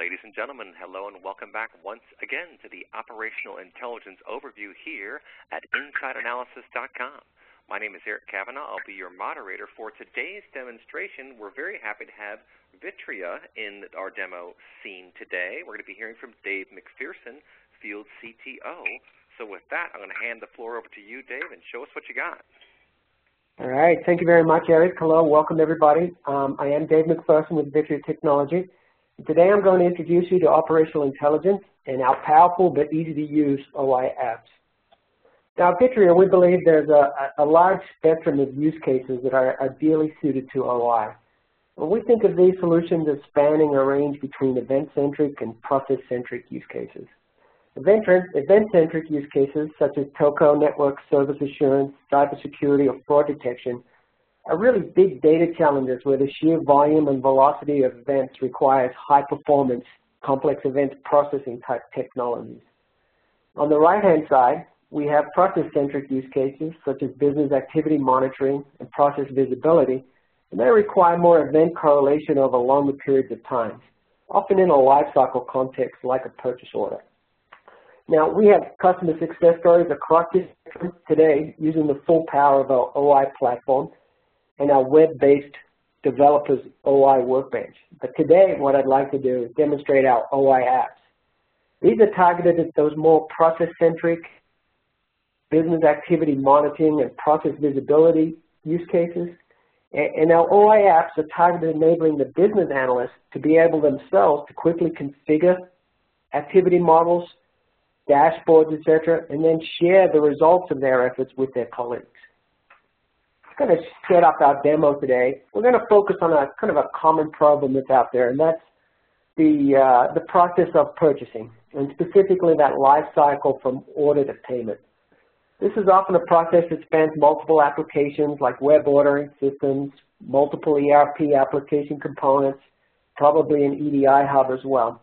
Ladies and gentlemen, hello and welcome back once again to the Operational Intelligence Overview here at InsideAnalysis.com. My name is Eric Cavanaugh. I'll be your moderator for today's demonstration. We're very happy to have Vitria in our demo scene today. We're going to be hearing from Dave McPherson, Field CTO. So with that, I'm going to hand the floor over to you, Dave, and show us what you got. All right. Thank you very much, Eric. Hello. Welcome, everybody. I am Dave McPherson with Vitria Technology. Today I'm going to introduce you to operational intelligence and our powerful but easy-to-use OI apps. Now, at Vitria, we believe there's a large spectrum of use cases that are ideally suited to OI. When we think of these solutions as spanning a range between event-centric and process-centric use cases. Event-centric use cases such as telco, network, service assurance, cybersecurity, or fraud detection are really big data challenges where the sheer volume and velocity of events requires high-performance, complex event processing type technologies. On the right-hand side, we have process-centric use cases such as business activity monitoring and process visibility, and they require more event correlation over longer periods of time, often in a lifecycle context like a purchase order. Now, we have customer success stories across this today using the full power of our OI platform and our web-based developers OI workbench. But today, what I'd like to do is demonstrate our OI apps. These are targeted at those more process-centric business activity monitoring and process visibility use cases. And our OI apps are targeted at enabling the business analysts to be able themselves to quickly configure activity models, dashboards, etc., and then share the results of their efforts with their colleagues. I'm going to set up our demo today. We're going to focus on a kind of a common problem that's out there, and that's the process of purchasing, and specifically that life cycle from order to payment. This is often a process that spans multiple applications like web ordering systems, multiple ERP application components, probably an EDI hub as well.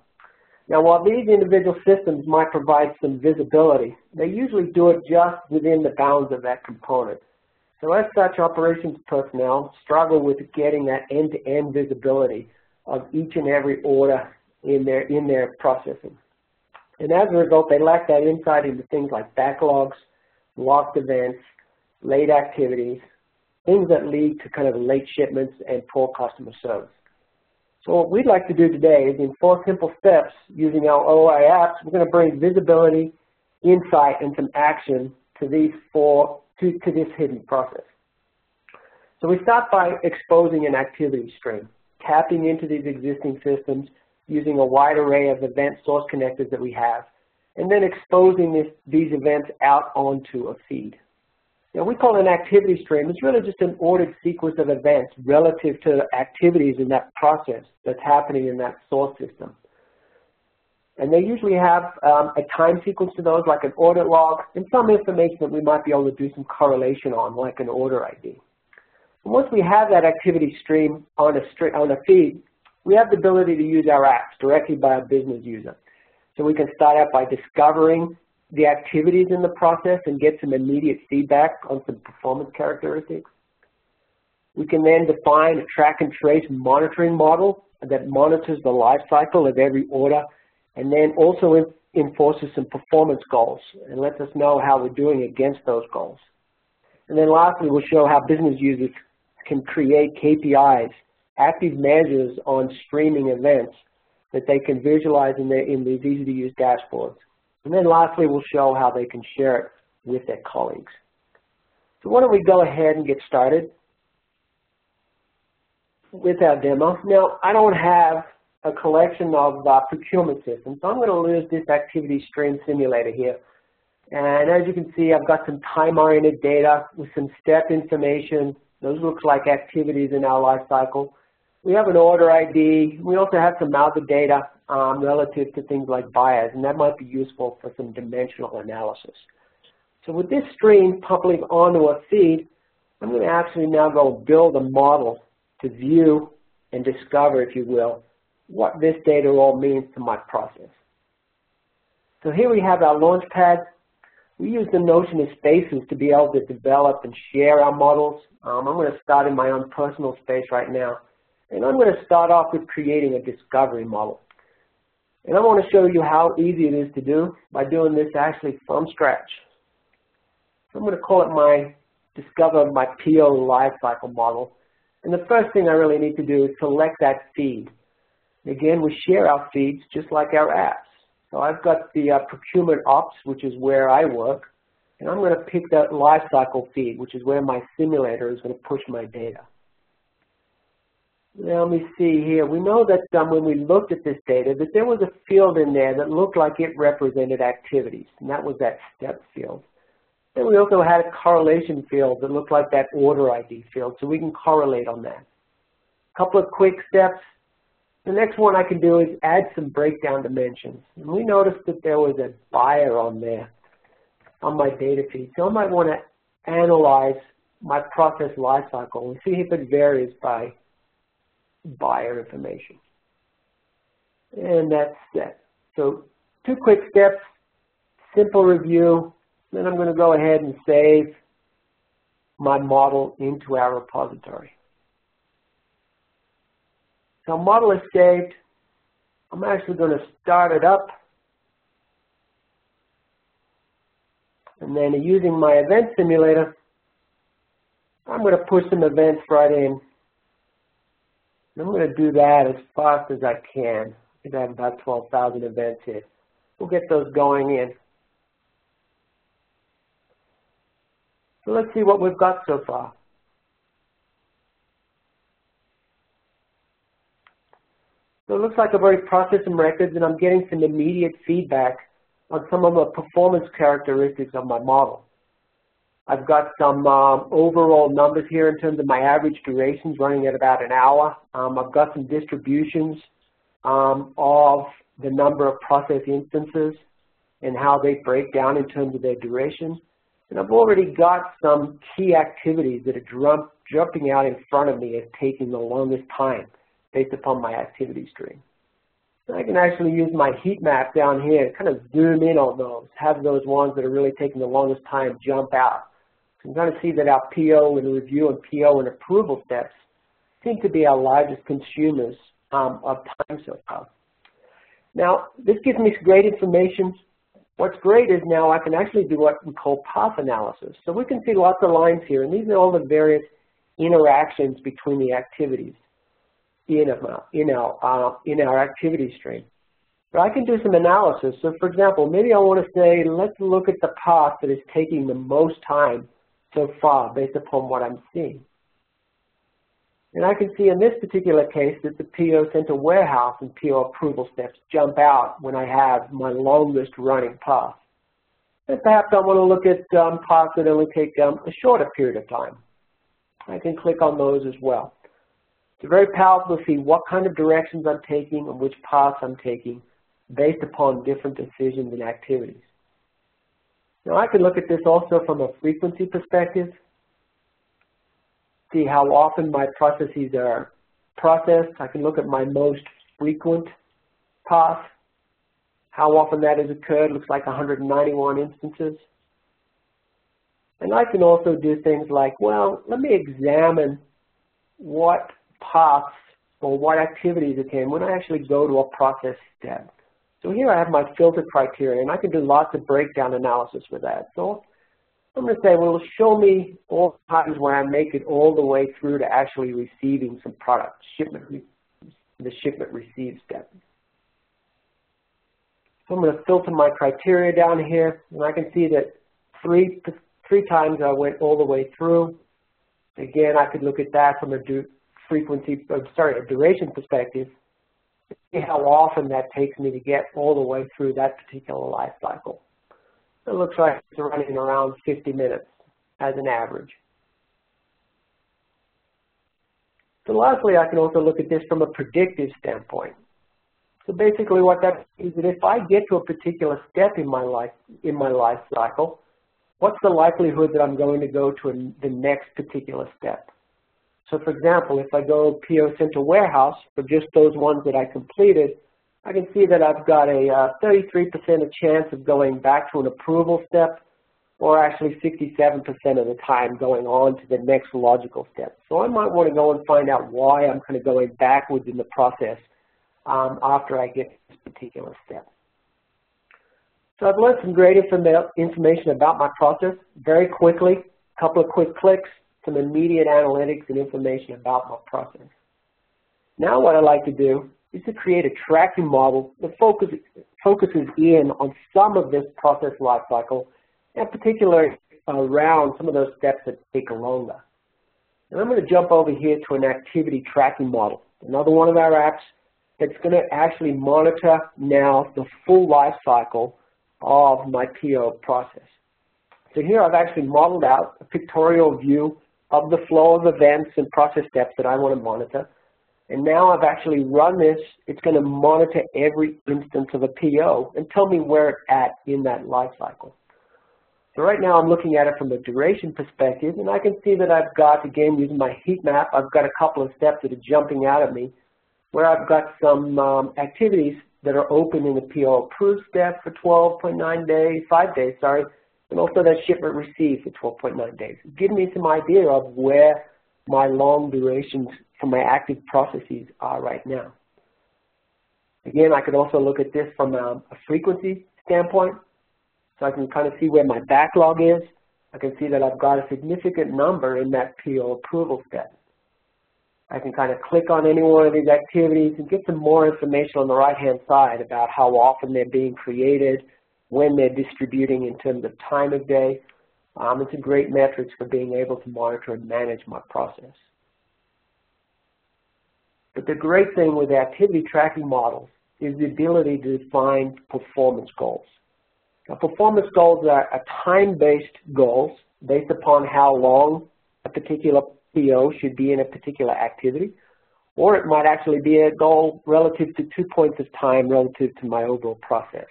Now, while these individual systems might provide some visibility, they usually do it just within the bounds of that component. So as such, operations personnel struggle with getting that end-to-end visibility of each and every order in their processing. And as a result, they lack that insight into things like backlogs, lost events, late activities, things that lead to kind of late shipments and poor customer service. So what we'd like to do today is in 4 simple steps using our OI apps, we're going to bring visibility, insight, and some action to these to this hidden process. So we start by exposing an activity stream, tapping into these existing systems using a wide array of event source connectors that we have, and then exposing these events out onto a feed. Now, we call it an activity stream. It's really just an ordered sequence of events relative to activities in that process that's happening in that source system. And they usually have a time sequence to those, like an audit log, and some information that we might be able to do some correlation on, like an order ID. And once we have that activity stream on a feed, we have the ability to use our apps directly by a business user. So we can start out by discovering the activities in the process and get some immediate feedback on some performance characteristics. We can then define a track and trace monitoring model that monitors the life cycle of every order, and then also enforces some performance goals and lets us know how we're doing against those goals. And then lastly, we'll show how business users can create KPIs, active measures on streaming events that they can visualize in these easy-to-use dashboards. And then lastly, we'll show how they can share it with their colleagues. So why don't we go ahead and get started with our demo. Now, I don't have a collection of procurement systems, so I'm going to use this activity stream simulator here. And as you can see, I've got some time-oriented data with some step information. Those look like activities in our life cycle. We have an order ID. We also have some other data relative to things like buyers, and that might be useful for some dimensional analysis. So with this stream public onto a feed, I'm going to actually now go build a model to view and discover, if you will, what this data all means to my process. So here we have our launch pad. We use the notion of spaces to be able to develop and share our models. I'm going to start in my own personal space right now. And I'm going to start off with creating a discovery model. And I want to show you how easy it is to do by doing this actually from scratch. So I'm going to call it my Discover My PO Lifecycle Model. And the first thing I really need to do is select that feed. Again, we share our feeds just like our apps. So I've got the Procurement Ops, which is where I work, and I'm going to pick that Lifecycle feed, which is where my simulator is going to push my data. Now let me see here. We know that when we looked at this data, that there was a field in there that looked like it represented activities, and that was that step field. Then we also had a correlation field that looked like that order ID field, so we can correlate on that. A couple of quick steps. The next one I can do is add some breakdown dimensions. And we noticed that there was a buyer on there on my data feed, so I might want to analyze my process lifecycle and see if it varies by buyer information. And that's it. So 2 quick steps, simple review, then I'm going to go ahead and save my model into our repository. So model is saved. I'm actually going to start it up. And then using my event simulator, I'm going to push some events right in. I'm going to do that as fast as I can. I think I have about 12,000 events here. We'll get those going in. So let's see what we've got so far. So it looks like I've already processed some records and I'm getting some immediate feedback on some of the performance characteristics of my model. I've got some overall numbers here in terms of my average durations running at about an hour. I've got some distributions of the number of process instances and how they break down in terms of their duration. And I've already got some key activities that are jumping out in front of me as taking the longest time based upon my activity stream. And I can actually use my heat map down here and kind of zoom in on those, have those ones that are really taking the longest time jump out. So I'm going to see that our PO and review and PO and approval steps seem to be our largest consumers of time so far. Now, this gives me great information. What's great is now I can actually do what we call path analysis. So we can see lots of lines here, and these are all the various interactions between the activities in our activity stream. But I can do some analysis. So for example, maybe I want to say, let's look at the path that is taking the most time so far based upon what I'm seeing. And I can see in this particular case that the PO Center Warehouse and PO approval steps jump out when I have my longest running path. And perhaps I want to look at paths that only take a shorter period of time. I can click on those as well. It's very powerful to see what kind of directions I'm taking and which paths I'm taking based upon different decisions and activities. Now I can look at this also from a frequency perspective, see how often my processes are processed. I can look at my most frequent path, how often that has occurred. Looks like 191 instances. And I can also do things like, well, let me examine what paths or what activities occur when I actually go to a process step. So here I have my filter criteria, and I can do lots of breakdown analysis with that. So I'm going to say, well, show me all the times where I make it all the way through to actually receiving some product, the shipment receive step. So I'm going to filter my criteria down here, and I can see that three times I went all the way through. Again, I could look at that from a duration perspective, see how often that takes me to get all the way through that particular life cycle. It looks like it's running around 50 minutes as an average. So lastly, I can also look at this from a predictive standpoint. So basically what that is that if I get to a particular step in my life cycle, what's the likelihood that I'm going to go to the next particular step? So for example, if I go PO Center Warehouse for just those ones that I completed, I can see that I've got a 33% chance of going back to an approval step, or actually 67% of the time going on to the next logical step. So I might want to go and find out why I'm kind of going backwards in the process after I get this particular step. So I've learned some great information about my process very quickly, a couple of quick clicks, some immediate analytics and information about my process. Now what I like to do is to create a tracking model that focuses in on some of this process lifecycle, in particular around some of those steps that take longer. And I'm going to jump over here to an activity tracking model, another one of our apps that's going to actually monitor now the full life cycle of my PO process. So here I've actually modeled out a pictorial view of the flow of events and process steps that I want to monitor. And now I've actually run this. It's going to monitor every instance of a PO and tell me where it's at in that life cycle. So right now I'm looking at it from a duration perspective, and I can see that I've got, again, using my heat map, I've got a couple of steps that are jumping out at me where I've got some activities that are open in the PO approved step for 12.9 days, 5 days, sorry, and also that shipment received for 12.9 days. Give me some idea of where my long durations for my active processes are right now. Again, I could also look at this from a frequency standpoint, so I can kind of see where my backlog is. I can see that I've got a significant number in that PO approval step. I can kind of click on any one of these activities and get some more information on the right-hand side about how often they're being created, when they're distributing in terms of time of day. It's a great metrics for being able to monitor and manage my process. But the great thing with activity tracking models is the ability to define performance goals. Now, performance goals are time-based goals based upon how long a particular PO should be in a particular activity, or it might actually be a goal relative to 2 points of time relative to my overall process.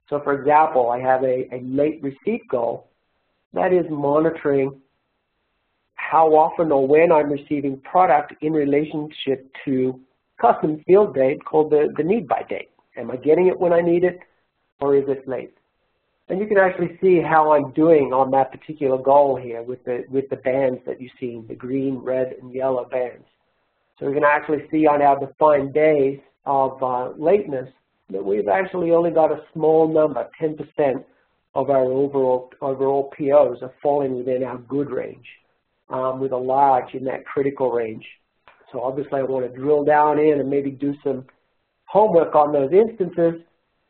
So for example, I have a late receipt goal that is monitoring how often or when I'm receiving product in relationship to custom field date called the need by date. Am I getting it when I need it, or is it late? And you can actually see how I'm doing on that particular goal here with the bands that you see, the green, red, and yellow bands. So we can actually see on our defined days of lateness that we've actually only got a small number, 10% of our overall POs are falling within our good range, with a large in that critical range. So obviously I want to drill down in and maybe do some homework on those instances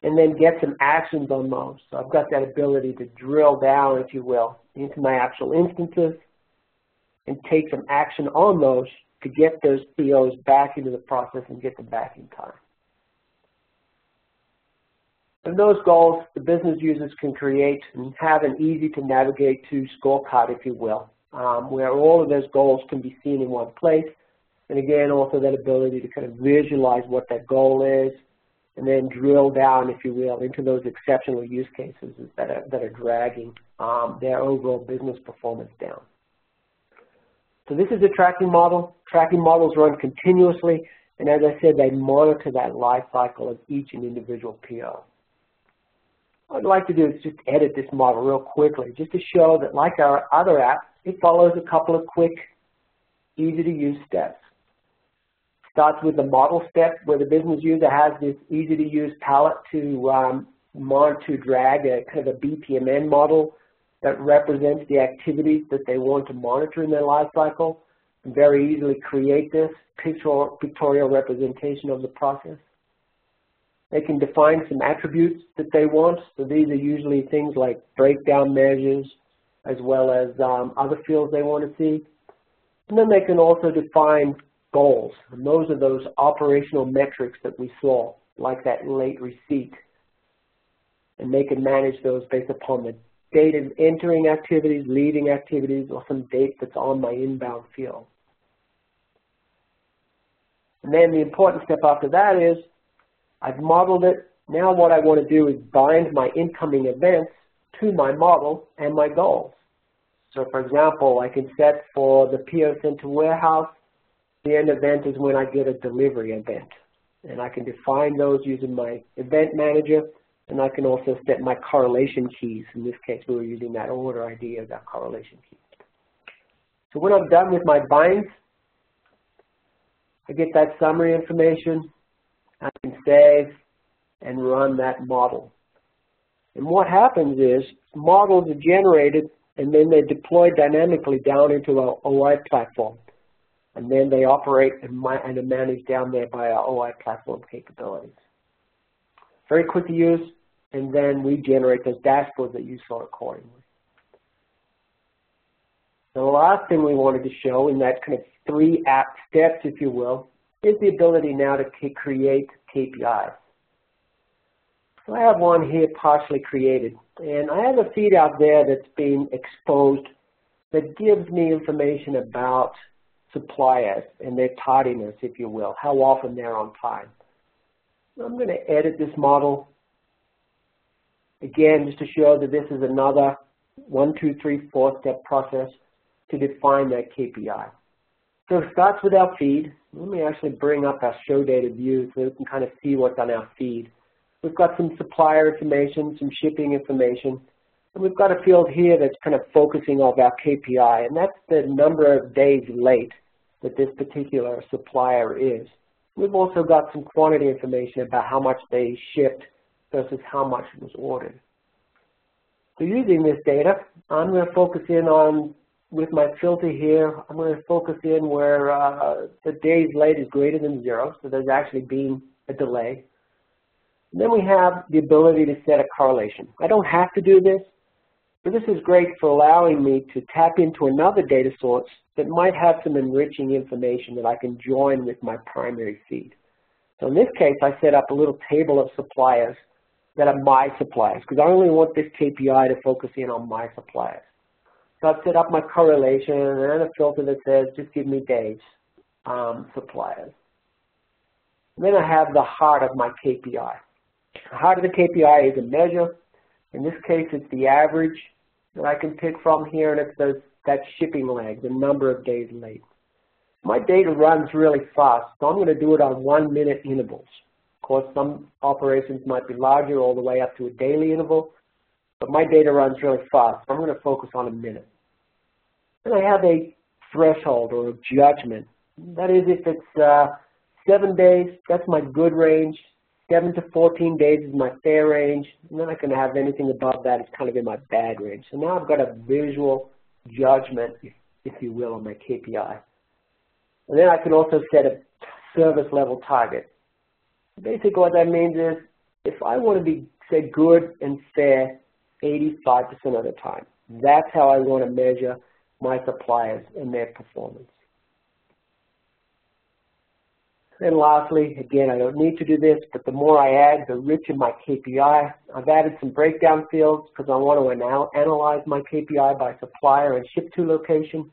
and then get some actions on those. So I've got that ability to drill down, if you will, into my actual instances and take some action on those to get those POs back into the process and get them back in time. And those goals, the business users can create and have an easy to navigate to scorecard, if you will, where all of those goals can be seen in one place. And again, also that ability to kind of visualize what that goal is and then drill down, if you will, into those exceptional use cases that are dragging their overall business performance down. So this is a tracking model. Tracking models run continuously, and as I said, they monitor that life cycle of each and individual PO. What I'd like to do is just edit this model real quickly, just to show that like our other app, it follows a couple of quick, easy-to-use steps. Starts with the model step, where the business user has this easy-to-use palette to drag a kind of a BPMN model that represents the activities that they want to monitor in their life cycle, and very easily create this pictorial representation of the process. They can define some attributes that they want. So these are usually things like breakdown measures as well as other fields they want to see. And then they can also define goals. And those are those operational metrics that we saw, like that late receipt. And they can manage those based upon the date of entering activities, leaving activities, or some date that's on my inbound field. And then the important step after that is I've modeled it. Now what I want to do is bind my incoming events to my model and my goals. So for example, I can set for the PO sent to warehouse, the end event is when I get a delivery event. And I can define those using my event manager, and I can also set my correlation keys. In this case, we were using that order ID as our correlation key. So when I'm done with my binds, I get that summary information, I can save and run that model. And what happens is models are generated and then they're deployed dynamically down into our OI platform. And then they operate and are managed down there by our OI platform capabilities. Very quick to use, and then we generate those dashboards that you saw accordingly. The last thing we wanted to show in that kind of 3 app steps, if you will, is the ability now to create KPIs. So I have one here partially created, and I have a feed out there that's been exposed that gives me information about suppliers and their tardiness, if you will, how often they're on time. I'm going to edit this model, again, just to show that this is another 1, 2, 3, 4-step process to define that KPI. So it starts with our feed. Let me actually bring up our show data view so we can kind of see what's on our feed. We've got some supplier information, some shipping information, and we've got a field here that's kind of focusing on our KPI, and that's the number of days late that this particular supplier is. We've also got some quantity information about how much they shipped versus how much was ordered. So using this data, I'm going to focus in on, with my filter here, I'm going to focus in where the days late is greater than 0, so there's actually been a delay. And then we have the ability to set a correlation. I don't have to do this, but this is great for allowing me to tap into another data source that might have some enriching information that I can join with my primary feed. So in this case, I set up a little table of suppliers that are my suppliers, because I only want this KPI to focus in on my suppliers. So I've set up my correlation and a filter that says, just give me days, suppliers. And then I have the heart of my KPI. The heart of the KPI is a measure. In this case, it's the average that I can pick from here, and it's that shipping lag, the number of days late. My data runs really fast, so I'm going to do it on 1-minute intervals. Of course, some operations might be larger, all the way up to a daily interval, but my data runs really fast, so I'm going to focus on a minute. And I have a threshold or a judgment. That is, if it's 7 days, that's my good range. 7 to 14 days is my fair range, and then I can have anything above that is kind of in my bad range. So now I've got a visual judgment, if you will, on my KPI. And then I can also set a service level target. Basically what that means is if I want to be, say, good and fair 85% of the time, that's how I want to measure my suppliers and their performance. And lastly, again, I don't need to do this, but the more I add, the richer my KPI. I've added some breakdown fields because I want to analyze my KPI by supplier and ship to location.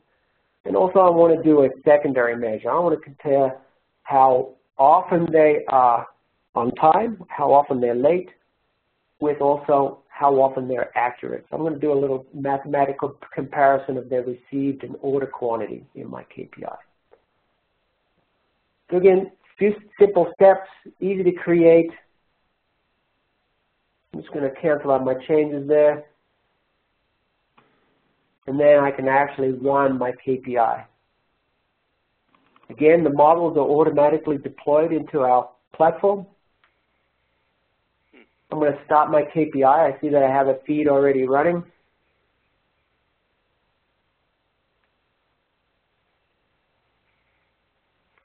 And also I want to do a secondary measure. I want to compare how often they are on time, how often they're late, with also how often they're accurate. So I'm going to do a little mathematical comparison of their received and order quantity in my KPI. So again, a few simple steps, easy to create. I'm just going to cancel out my changes there. And then I can actually run my KPI. Again, the models are automatically deployed into our platform. I'm going to start my KPI. I see that I have a feed already running.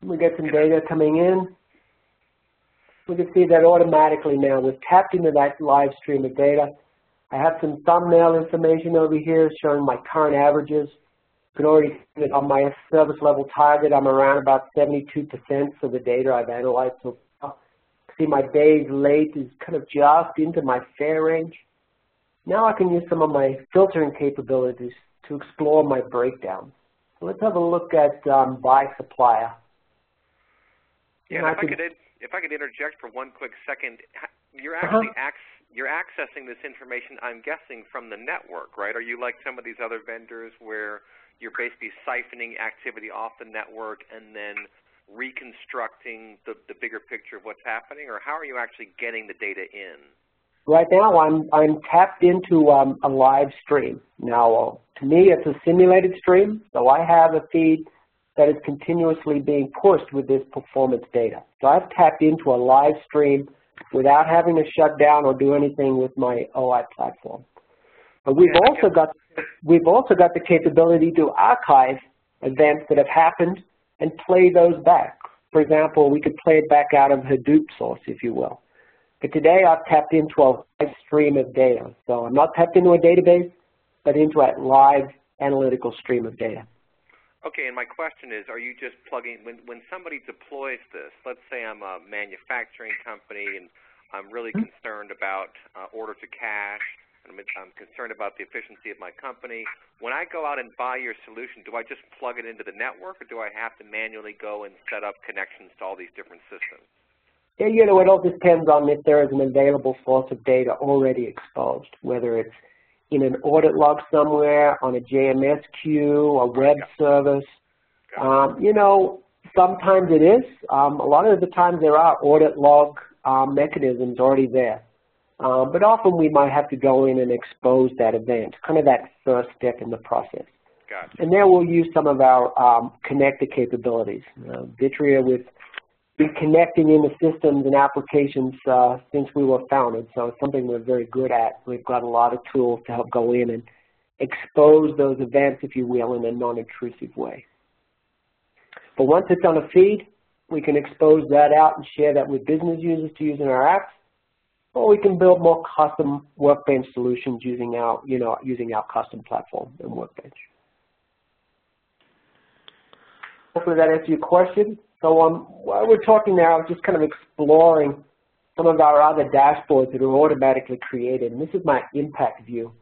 We get some data coming in. We can see that automatically now we've tapped into that live stream of data. I have some thumbnail information over here showing my current averages. You can already see that on my service level target, I'm around about 72% for the data I've analyzed so far. See my days late is kind of just into my fair range. Now I can use some of my filtering capabilities to explore my breakdown. So let's have a look at by supplier. Yeah, if I could interject for one quick second, you're actually you're accessing this information, I'm guessing, from the network, right? Are you like some of these other vendors where you're basically siphoning activity off the network and then reconstructing the bigger picture of what's happening, or how are you actually getting the data in? Right now, I'm tapped into a live stream. Now, to me, it's a simulated stream, so I have a feed that is continuously being pushed with this performance data. So I've tapped into a live stream without having to shut down or do anything with my OI platform. But we've also got the capability to archive events that have happened and play those back. For example, we could play it back out of Hadoop source, if you will. But today I've tapped into a live stream of data. So I'm not tapped into a database, but into a live analytical stream of data. Okay, and my question is, are you just plugging, when somebody deploys this, let's say I'm a manufacturing company and I'm really concerned about order to cash, and I'm concerned about the efficiency of my company. When I go out and buy your solution, do I just plug it into the network, or do I have to manually go and set up connections to all these different systems? Yeah, you know, it all depends on if there is an available source of data already exposed, whether it's in an audit log somewhere, on a JMS queue, a web service. You know, sometimes it is. A lot of the times there are audit log mechanisms already there. But often we might have to go in and expose that event, kind of that first step in the process. Gotcha. And there we'll use some of our connector capabilities. Vitria, we've been connecting into systems and applications since we were founded, so it's something we're very good at. We've got a lot of tools to help go in and expose those events, if you will, in a non-intrusive way. But once it's on a feed, we can expose that out and share that with business users to use in our apps, or we can build more custom Workbench solutions using our, using our custom platform and Workbench. Hopefully that answers your question. So while we're talking now, I'm just kind of exploring some of our other dashboards that are automatically created. And this is my impact view,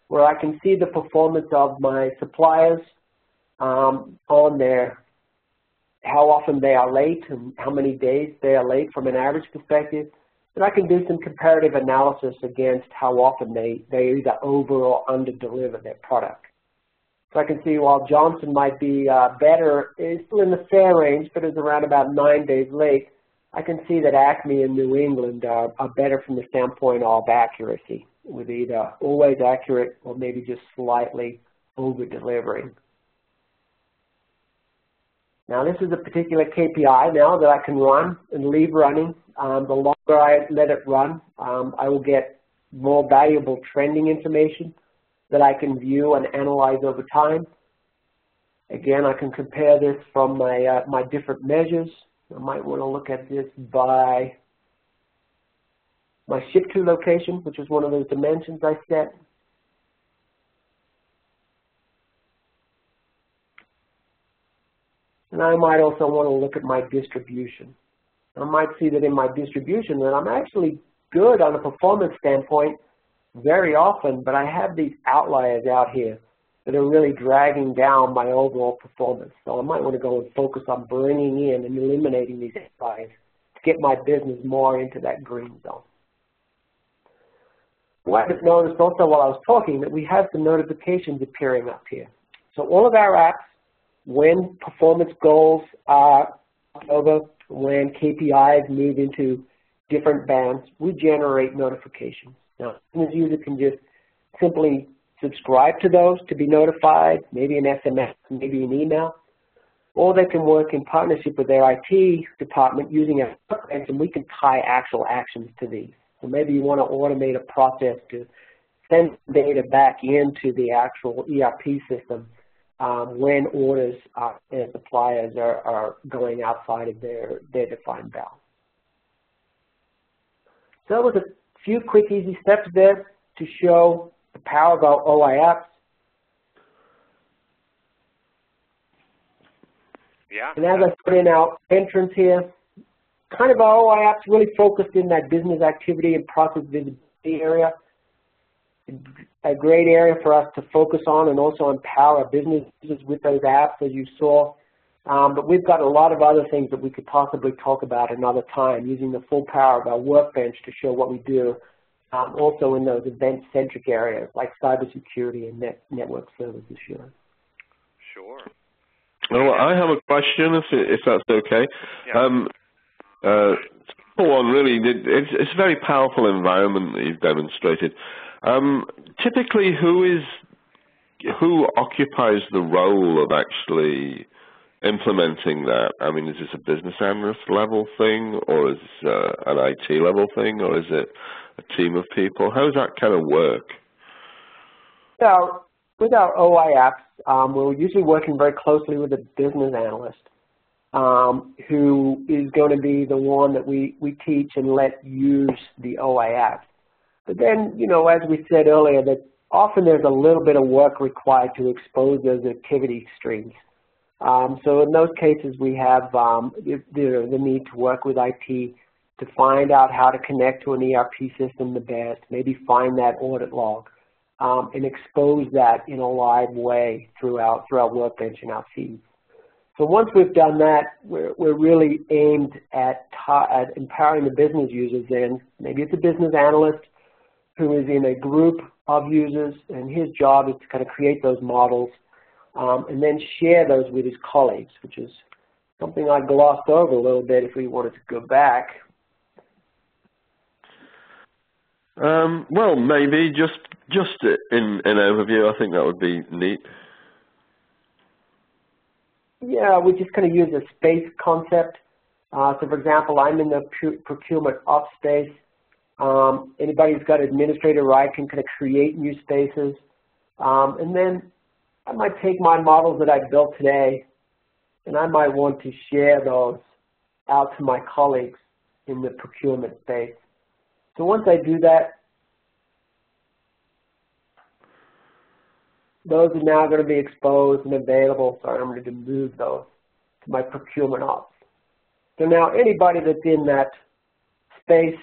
where I can see the performance of my suppliers on there, how often they are late and how many days they are late from an average perspective. And I can do some comparative analysis against how often they either over or under deliver their product. So I can see while Johnson might be better, is still in the fair range, but is around about 9 days late, I can see that Acme and New England are better from the standpoint of accuracy, with either always accurate or maybe just slightly over-delivering. Now this is a particular KPI now that I can run and leave running. The longer I let it run, I will get more valuable trending information that I can view and analyze over time. Again, I can compare this from my different measures. I might want to look at this by my ship to location, which is one of those dimensions I set. And I might also want to look at my distribution. I might see that in my distribution that I'm actually good on a performance standpoint very often, but I have these outliers out here that are really dragging down my overall performance. So I might want to go and focus on bringing in and eliminating these outliers to get my business more into that green zone. Well, I just noticed also while I was talking that we have some notifications appearing up here. So all of our apps, when performance goals are over, when KPIs move into different bands, we generate notifications. Now, the user can just simply subscribe to those to be notified, maybe an SMS, maybe an email, or they can work in partnership with their IT department using our Workbench, and we can tie actual actions to these. So maybe you want to automate a process to send data back into the actual ERP system when orders and suppliers are going outside of their defined bounds. So that was a few quick, easy steps there to show the power of our OI apps. Yeah. And as I put in our entrance here, kind of our OI apps really focused in that business activity and process visibility area. A great area for us to focus on and also empower our business users with those apps, as you saw. But we've got a lot of other things that we could possibly talk about another time, using the full power of our Workbench to show what we do, also in those event-centric areas like cybersecurity and network services. Sure. Well, I have a question, if that's okay. Yeah. One, really, it's a very powerful environment that you've demonstrated. Typically, who occupies the role of actually implementing that? I mean, is this a business analyst level thing, or is this an IT level thing, or is it a team of people? How does that kind of work? So with our OI apps, we're usually working very closely with a business analyst who is going to be the one that we teach and let use the OI apps. But then, you know, as we said earlier, that often there's a little bit of work required to expose those activity streams. So in those cases, we have the need to work with IT to find out how to connect to an ERP system the best, maybe find that audit log, and expose that in a live way throughout Workbench and our feeds. So once we've done that, we're really aimed at empowering the business users then. Maybe it's a business analyst who is in a group of users, and his job is to kind of create those models and then share those with his colleagues, which is something I glossed over a little bit if we wanted to go back. Well, maybe just in an overview, I think that would be neat. Yeah, we just kind of use a space concept. So, for example, I'm in the procurement ops space. Anybody who's got administrator right can kind of create new spaces. And then I might take my models that I built today, and I might want to share those out to my colleagues in the procurement space. So once I do that, those are now going to be exposed and available. Sorry, I'm going to move those to my procurement ops. So now anybody that's in that space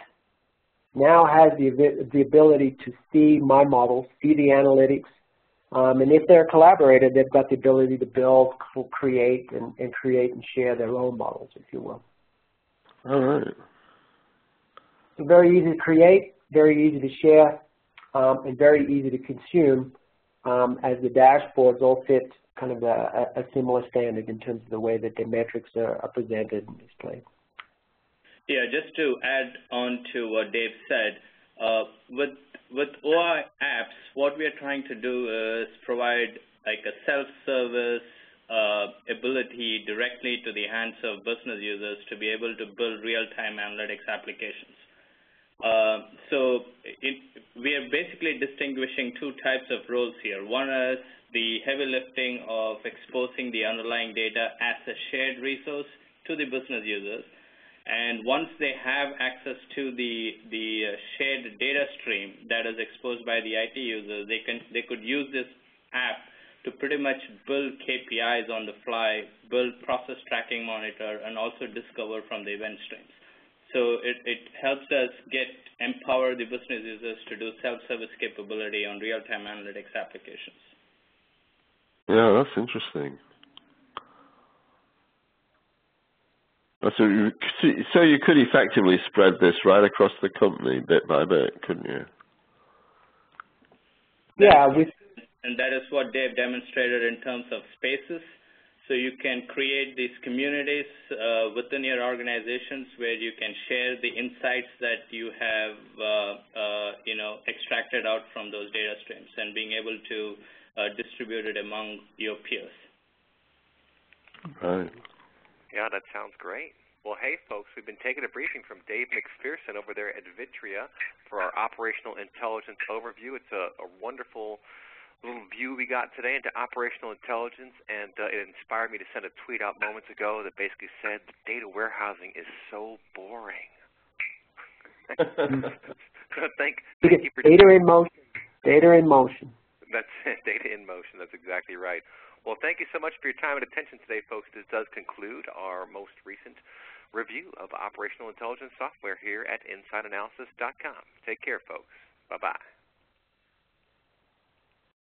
now has the ability to see my models, see the analytics, and if they're a collaborator, they've got the ability to build, create, and share their own models, if you will. All right. So very easy to create, very easy to share, and very easy to consume, as the dashboards all fit kind of a similar standard in terms of the way that the metrics are presented and displayed. Yeah, just to add on to what Dave said, with OI apps, what we are trying to do is provide like a self-service ability directly to the hands of business users to be able to build real-time analytics applications. We are basically distinguishing two types of roles here. One is the heavy lifting of exposing the underlying data as a shared resource to the business users. And once they have access to the shared data stream that is exposed by the IT users, they could use this app to pretty much build KPIs on the fly, build process tracking monitor, and also discover from the event streams. So it helps us empower the business users to do self-service capability on real-time analytics applications. Yeah, that's interesting. So you could effectively spread this right across the company bit by bit, couldn't you? Yeah. And that is what Dave demonstrated in terms of spaces. So you can create these communities within your organizations where you can share the insights that you have, extracted out from those data streams and being able to distribute it among your peers. Right. Yeah, that sounds great. Well, hey, folks, we've been taking a briefing from Dave McPherson over there at Vitria for our operational intelligence overview. It's a wonderful little view we got today into operational intelligence, and it inspired me to send a tweet out moments ago that basically said data warehousing is so boring. Thank you for data in motion. Data in motion. That's it, data in motion. That's exactly right. Well, thank you so much for your time and attention today, folks. This does conclude our most recent review of operational intelligence software here at InsideAnalysis.com. Take care, folks. Bye-bye.